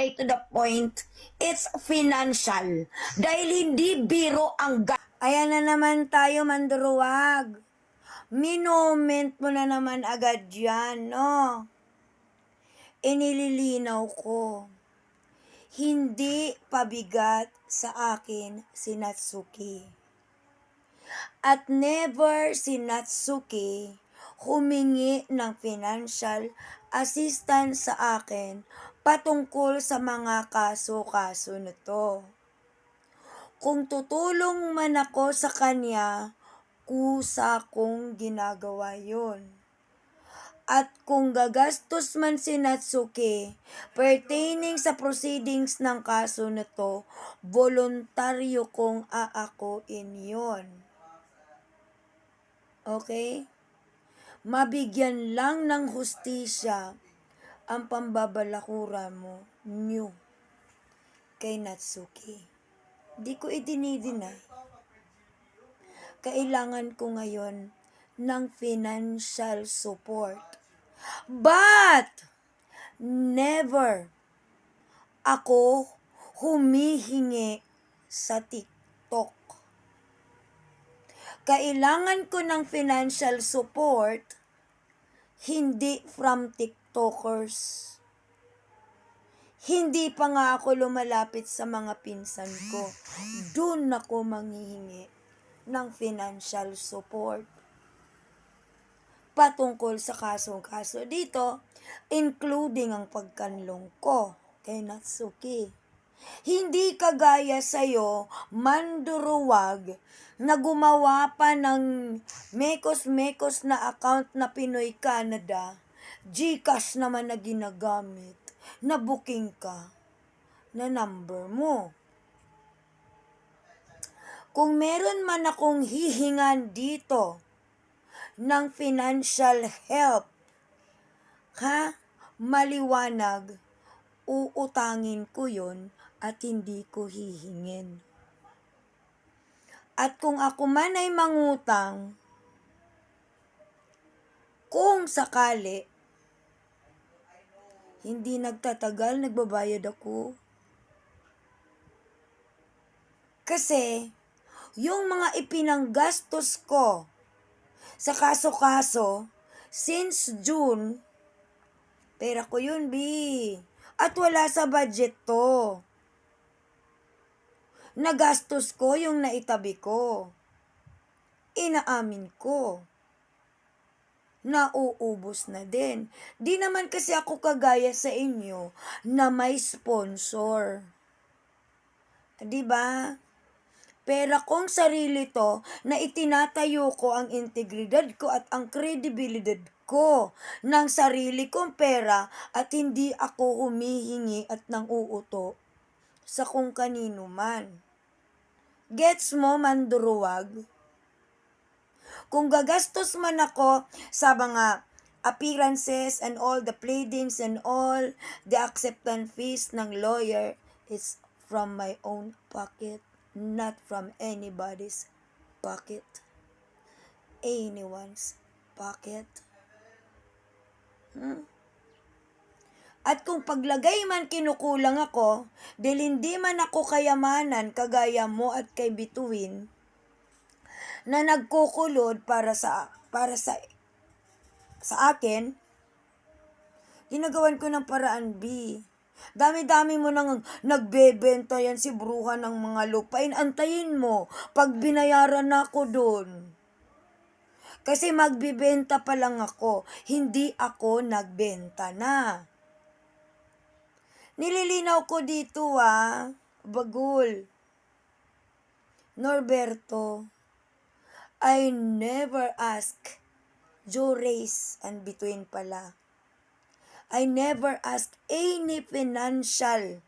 straight to the point, it's financial. Dahil hindi biro ang Ayan na naman tayo, manduruwag. Minoment mo na naman agad yan, no? Inililinaw ko. Hindi pabigat sa akin si Natsuki. At never si Natsuki humingi ng financial assistance sa akin patungkol sa mga kaso-kaso nito. Kung tutulong man ako sa kanya, kusa kong ginagawa yun. At kung gagastos man si Natsuki pertaining sa proceedings ng kaso nito, voluntaryo kong aakuin yun. Okay? Mabigyan lang ng hustisya ang pambabalakura mo, nyo, kay Natsuki. Di ko idinidinay. Kailangan ko ngayon ng financial support. But, never ako humihingi sa TikTok. Kailangan ko ng financial support, hindi from TikTokers. Hindi pa nga ako lumalapit sa mga pinsan ko. Doon ako manghihingi ng financial support. Patungkol sa kaso-kaso dito, including ang pagkanlong ko kay Natsuki. Hindi kagaya sa'yo, manduruwag, na gumawa pa ng mekos-mekos na account na Pinoy Canada, GCash naman na ginagamit, na booking ka, na number mo. Kung meron man akong hihingan dito ng financial help, maliwanag, uutangin ko yun at hindi ko hihingin. At kung ako man ay mangutang, kung sakali, hindi nagtatagal, nagbabayad ako. Kasi, yung mga ipinanggastos ko sa kaso-kaso, since June, pera ko yun, bi. At wala sa budget to. Nagastos ko yung naitabi ko. Inaamin ko. Nauubos na din. Di naman kasi ako kagaya sa inyo na may sponsor. Diba? Pera kong sarili to na itinatayo ko ang integridad ko at ang kredibilidad ko ng sarili kong pera at hindi ako humihingi at nanguuto sa kung kanino man. Gets mo, manduruwag? Kung gagastos man ako sa mga appearances and all the pleadings and all the acceptance fees ng lawyer, it's from my own pocket, not from anybody's pocket, anyone's pocket. At kung paglagay man kinukulang ako, dahil hindi man ako kayamanan kagaya mo at kay Bituin, na nagkukulod para sa akin, ginagawan ko ng paraan, B. Dami-dami mo nang nagbebenta yan si bruha ng mga lupain. Antayin mo, pag binayaran na ako doon. Kasi magbibenta pa lang ako, hindi ako nagbenta na. Nililinaw ko dito Bagul. Norberto, I never ask Jorace and Bituin pala. I never ask any financial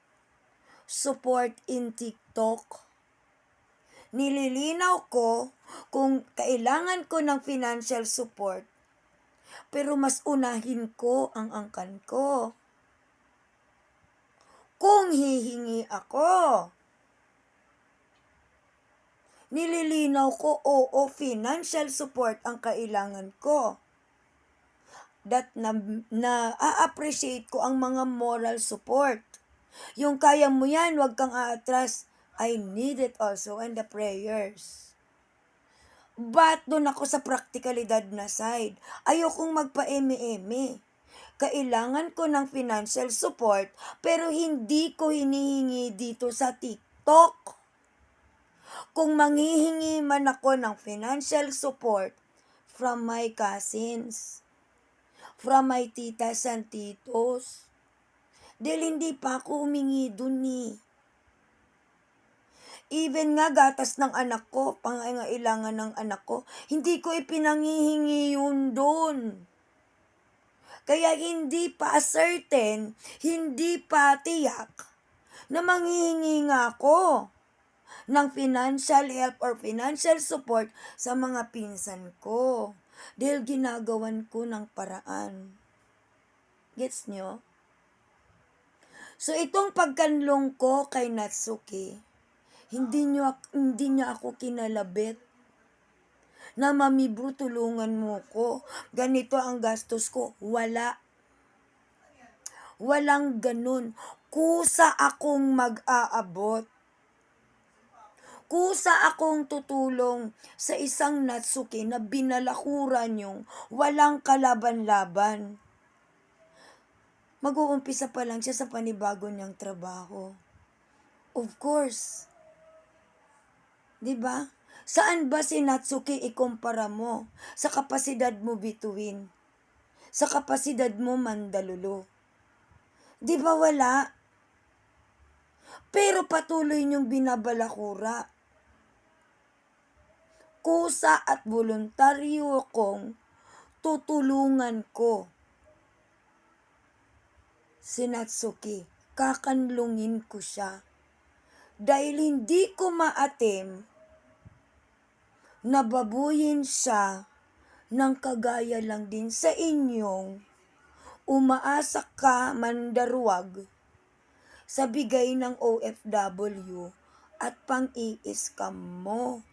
support in TikTok. Nililinaw ko kung kailangan ko ng financial support, pero mas unahin ko ang angkan ko. Kung hihingi ako, nililinaw ko, oo, financial support ang kailangan ko. That na-appreciate ko ang mga moral support. Yung kaya mo yan, huwag kang aatras. I need it also and the prayers. But doon ako sa praktikalidad na side. Ayokong magpa-eme-eme. Kailangan ko ng financial support pero hindi ko hinihingi dito sa TikTok. Kung manghihingi man ako ng financial support from my cousins, from my titas and titos, dahil hindi pa ako humingi dun eh. Even nga gatas ng anak ko, pangangailangan ng anak ko, hindi ko ipinanghihingi yun dun. Kaya hindi pa certain, hindi pa tiyak na manghihingi nga ako ng financial help or financial support sa mga pinsan ko. Dahil ginagawan ko ng paraan. Gets nyo? So itong pagkanlong ko kay Natsuki, hindi niya ako kinalabit na Mami Bru, tulungan mo ko. Ganito ang gastos ko. Walang ganun. Kusa akong mag-aabot. Kusa akong tutulong sa isang Natsuki na binalakuran yung walang kalaban-laban. Mag-uumpisa pa lang siya sa panibago niyang trabaho. Of course. 'Di ba? Saan ba si Natsuki ikumpara mo? Sa kapasidad mo bituin. Sa kapasidad mo mandalulu. 'Di ba wala? Pero patuloy niyong binabalakura. Kusa at voluntaryo kong tutulungan ko si Natsuki. Kakanlungin ko siya. Dahil hindi ko maatim nababuyin siya ng kagaya lang din sa inyong umaasa ka mandarwag sa bigay ng OFW at pang-i-scam mo.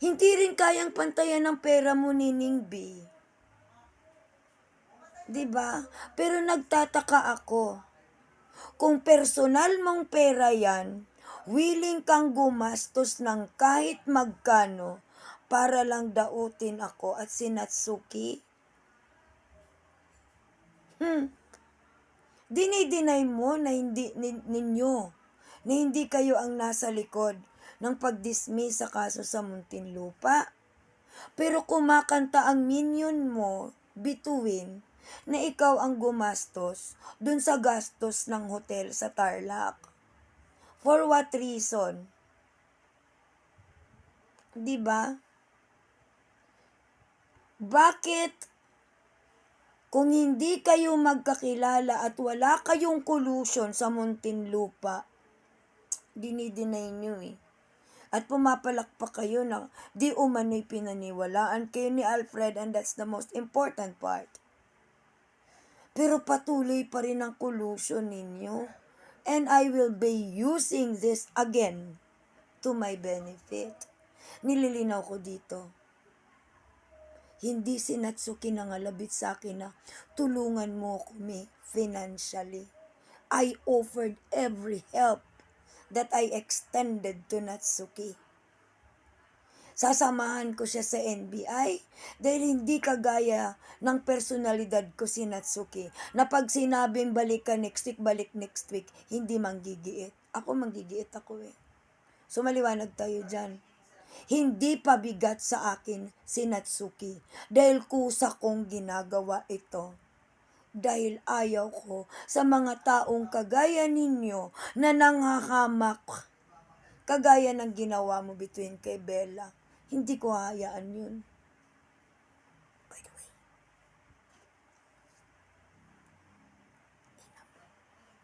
Hindi rin kayang pantayan ng pera mo ni Ning B. Diba? Pero nagtataka ako. Kung personal mong pera yan, willing kang gumastos ng kahit magkano para lang dautin ako at si Natsuki? Dinideny mo na hindi kayo ang nasa likod ng pag-dismiss sa kaso sa Muntinlupa. Pero kumakanta ang minion mo, bituin, na ikaw ang gumastos dun sa gastos ng hotel sa Tarlac. For what reason? 'Di ba? Bakit kung hindi kayo magkakilala at wala kayong collusion sa Muntinlupa, dinideny nyo eh. At pumapalakpak kayo na di umano'y pinaniwalaan kayo ni Alfred, and that's the most important part. Pero patuloy pa rin ang collusion ninyo. And I will be using this again to my benefit. Nililinaw ko dito. Hindi si Natsuki nangalabit sa akin na tulungan mo kami financially. I offered every help that I extended to Natsuki. Sasamahan ko siya sa NBI dahil hindi kagaya ng personalidad ko si Natsuki na pag sinabing balik ka next week, hindi manggigiit. Ako manggigiit ako eh. So maliwanag tayo dyan. Hindi pabigat sa akin si Natsuki dahil kusa kong ginagawa ito. Dahil ayaw ko sa mga taong kagaya ninyo na nanghahamak kagaya ng ginawa mo between kay Bella. Hindi ko hayaan yun.